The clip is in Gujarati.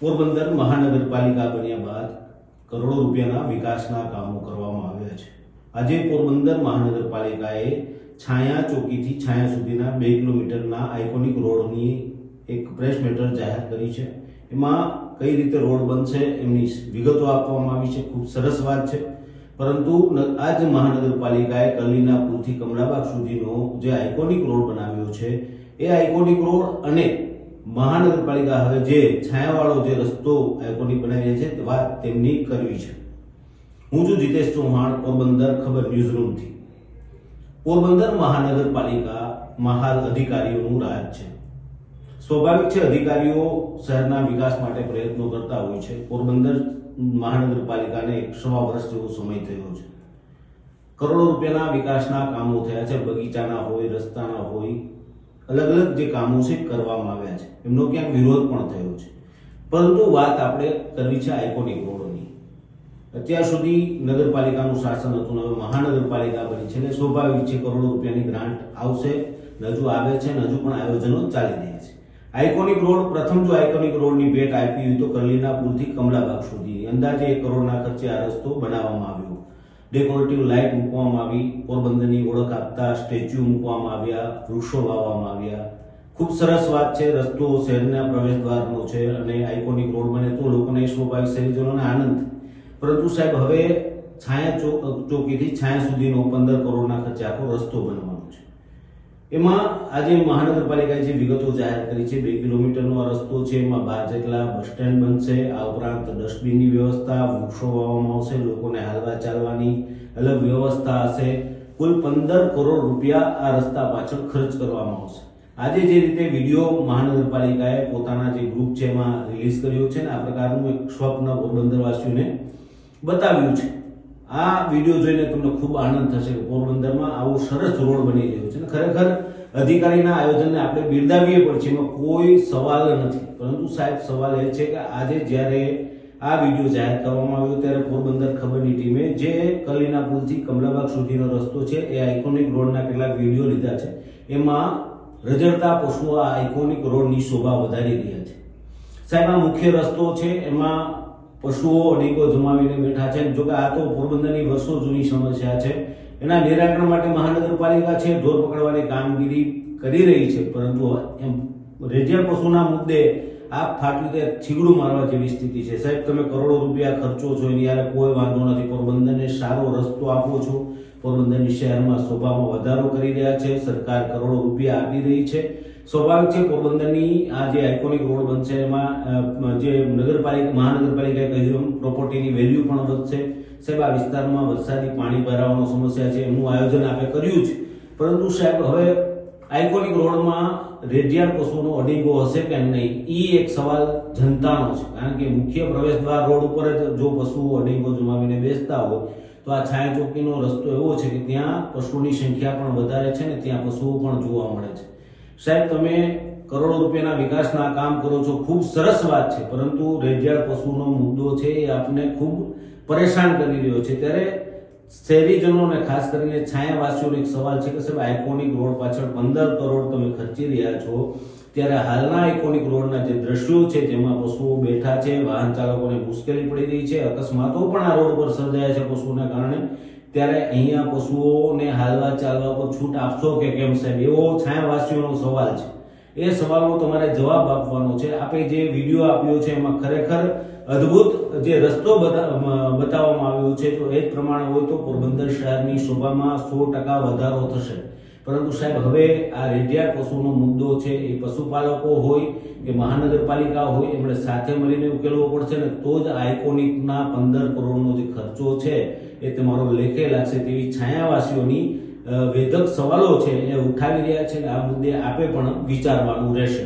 પોરબંદર મહાનગરપાલિકા બન્યા બાદ કરોડો રૂપિયાના વિકાસના કામો કરવામાં આવ્યા છે। આજે પોરબંદર મહાનગરપાલિકાએ છાયા ચોકીથી છાયા સુધીના 2 કિલોમીટરના આઇકોનિક રોડની એક પ્રેસ મેટર જાહેર કરી છે। એમાં કઈ રીતે રોડ બનશે એમની વિગતો આપવામાં આવી છે। ખૂબ સરસ વાત છે, પરંતુ આજ મહાનગરપાલિકાએ કલીના પુલથી કમળાબાગ સુધીનો જે આઇકોનિક રોડ બનાવ્યો છે એ આઇકોનિક રોડ અને મહાનગરપાલિકા હવે જે છાયાવાળો જે રસ્તો આઇકોનિક બનાવી છે તે વાત તેમની કરવી છે। હું છું જીતેશ ચૌહાણ, પોરબંદર ખબર ન્યૂઝરૂમથી। પોરબંદર મહાનગરપાલિકામાં હાલ અધિકારીઓનું રાજ છે। સ્વાભાવિક છે, અધિકારીઓ શહેરના વિકાસ માટે પ્રયત્નો કરતા હોય છે। પોરબંદર મહાનગરપાલિકાને 1.25 વર્ષ જેવો સમય થયો છે। કરોડો રૂપિયાના વિકાસના કામો થયા છે। બગીચાના હોય, રસ્તાના હોય, અલગ અલગ જે કામો છે કરવામાં આવ્યા છે। એમનો ક્યાંક વિરોધ પણ થયો છે, પરંતુ વાત આપણે કરવી છે આઇકોનિક રોડની। અત્યાર સુધી નગરપાલિકાનું શાસન હતું, હવે મહાનગરપાલિકા બની છે એટલે સ્વાભાવિક છે કરોડો રૂપિયાની ગ્રાન્ટ આવશે, હજુ આવે છે અને હજુ પણ આયોજનો ચાલી રહ્યા છે। આઇકોનિક રોડ, પ્રથમ જો આઇકોનિક રોડની ભેટ આપી હોય તો કરલીના પુલથી કમળાબાગ સુધી અંદાજે 1 કરોડના ખર્ચે આ રસ્તો બનાવવામાં આવ્યો। ડેકોરેટિવ લાઇટ મૂકવામાં આવી, પોરબંદરની ઓળખ આપતા સ્ટેચ્યુ મૂકવામાં આવ્યા, વૃક્ષો વાવવામાં આવ્યા। ખૂબ સરસ વાત છે। રસ્તો શહેરના પ્રવેશદ્વારનો છે અને આઇકોનિક રોડ બને તો લોકોને સ્વાભાવિક શહેરીજનોને આનંદ, પરંતુ સાહેબ હવે છાયા ચોકીથી છાયા સુધીનો 15 કરોડના ખર્ચે આખો રસ્તો બનવાનો છે। એમાં આજે મહાનગરપાલિકાએ જે વિગતો જાહેર કરી છે, 2 કિલોમીટરનો આ રસ્તો છે, એમાં 12 જેટલા બસ સ્ટેન્ડ બનશે, આ ઉપરાંત ડસ્ટબિનની વ્યવસ્થા, વૃક્ષો વાવવામાં આવશે, લોકોને હાલવા ચાલવાની અલગ વ્યવસ્થા હશે। કુલ 15 કરોડ રૂપિયા આ રસ્તા પાછળ ખર્ચ કરવામાં આવશે। આજે જે રીતે વિડીયો મહાનગરપાલિકાએ પોતાના જે ગ્રુપ છે એમાં રિલીઝ કર્યો છે ને આ પ્રકારનું એક સ્વપ્ન પોરબંદરવાસીઓને બતાવ્યું છે। આ વિડીયો જોઈને તમને ખૂબ આનંદ થશે કે પોરબંદરમાં આવો સરસ રોડ બની રહ્યો છે। ખરેખર અધિકારીના આયોજનને આપણે બિરદાવીએ પણ છે, એમાં કોઈ સવાલ નથી, પરંતુ સાહેબ સવાલ એ છે કે આજે જ્યારે આ વિડીયો જાહેર કરવામાં આવ્યો ત્યારે પોરબંદર ખબરની ટીમે જે કલીના પુલથી કમળાબાગ સુધીનો રસ્તો છે એ આઇકોનિક રોડના કેટલાક વિડીયો લીધા છે। એમાં રઝળતા પશુઓ આ આઇકોનિક રોડની શોભા વધારી રહ્યા છે। સાહેબ આ મુખ્ય રસ્તો છે, એમાં પશુઓ અડીકો જમાવીને બેઠા છે। જો કે આ તો પોરબંદરની વર્ષો જૂની સમસ્યા છે, એના નિરાકરણ માટે મહાનગરપાલિકા છે ઢોર પકડવાની કામગીરી કરી રહી છે, પરંતુ એમ રેડિયલ પશુના મુદ્દે આ ફાટ્યું તે છીગડું મારવા જેવી સ્થિતિ છે। સાહેબ તમે કરોડો રૂપિયા ખર્ચો છો એની યારે કોઈ વાંધો નથી, પોરબંદરને સારો રસ્તો આપો છો, પોરબંદરની શહેરમાં શોભામાં વધારો કરી રહ્યા છે, સરકાર કરોડો રૂપિયા આપી રહી છે। સ્વાભાવિક છે પોરબંદરની આ જે આઇકોનિક રોડ બનશે એમાં જે મહાનગરપાલિકાએ કહ્યું પ્રોપર્ટીની વેલ્યુ પણ વધશે। સાહેબ આ વિસ્તારમાં વરસાદી પાણી ભરાવાનો સમસ્યા છે, એનું આયોજન આપણે કર્યું છે, પરંતુ સાહેબ હવે આઇકોનિક રોડમાં રેડિયાળ પશુનો અડીંગો હશે કે નહીં એ એક સવાલ જનતાનો છે, કારણ કે મુખ્ય પ્રવેશદ્વાર રોડ ઉપર જ જો પશુઓ અડીંગો જમાવીને બેસતા હોય તો આ છાયા ચોકીનો રસ્તો એવો છે કે ત્યાં પશુની સંખ્યા પણ વધારે છે ને ત્યાં પશુઓ પણ જોવા મળે છે। સાહેબ તમે કરોડો રૂપિયાના વિકાસના કામ કરો છો, ખૂબ સરસ વાત છે, પરંતુ રેડિયાળ પશુનો મુદ્દો છે એ આપને ખૂબ પરેશાન કરી રહ્યો છે। ત્યારે શહેરીજનોને ખાસ કરીને છાયાવાસીઓને એક સવાલ છે કે સાહેબ આઇકોનિક રોડ પાછળ 15 કરોડ તમે ખર્ચી રહ્યા છો, ત્યારે હાલના આઇકોનિક રોડના જે દ્રશ્યો છે જેમાં પશુઓ બેઠા છે, વાહન ચાલકોને મુશ્કેલી પડી રહી છે, અકસ્માતો પણ આ રોડ પર સર્જાયા છે પશુઓના કારણે, ત્યારે અહીંયા પશુઓને હાલવા ચાલવા પર છૂટ આપશો કે કેમ સાહેબ, એવો છાયાવાસીઓનો સવાલ છે। એ સવાલનો તમારે જવાબ આપવાનો છે। આપણે જે વિડીયો આપ્યો છે એમાં ખરેખર અદ્ભુત જે રસ્તો બતાવવામાં આવ્યો છે, તો એ જ પ્રમાણે હોય તો પોરબંદર શહેરની શોભામાં 100% વધારો થશે, પરંતુ સાહેબ હવે આ રેડિયાળ પશુનો મુદ્દો છે એ પશુપાલકો હોય કે મહાનગરપાલિકા હોય એમણે સાથે મળીને ઉકેલવો પડશે ને તો જ આઇકોનિકના 15 કરોડનો જે ખર્ચો છે એ તમારો લેખે લાગશે તેવી છાયાવાસીઓની વેધક સવાલો છે એ ઉઠાવી રહ્યા છે। આ મુદ્દે આપે પણ વિચારવાનું રહેશે।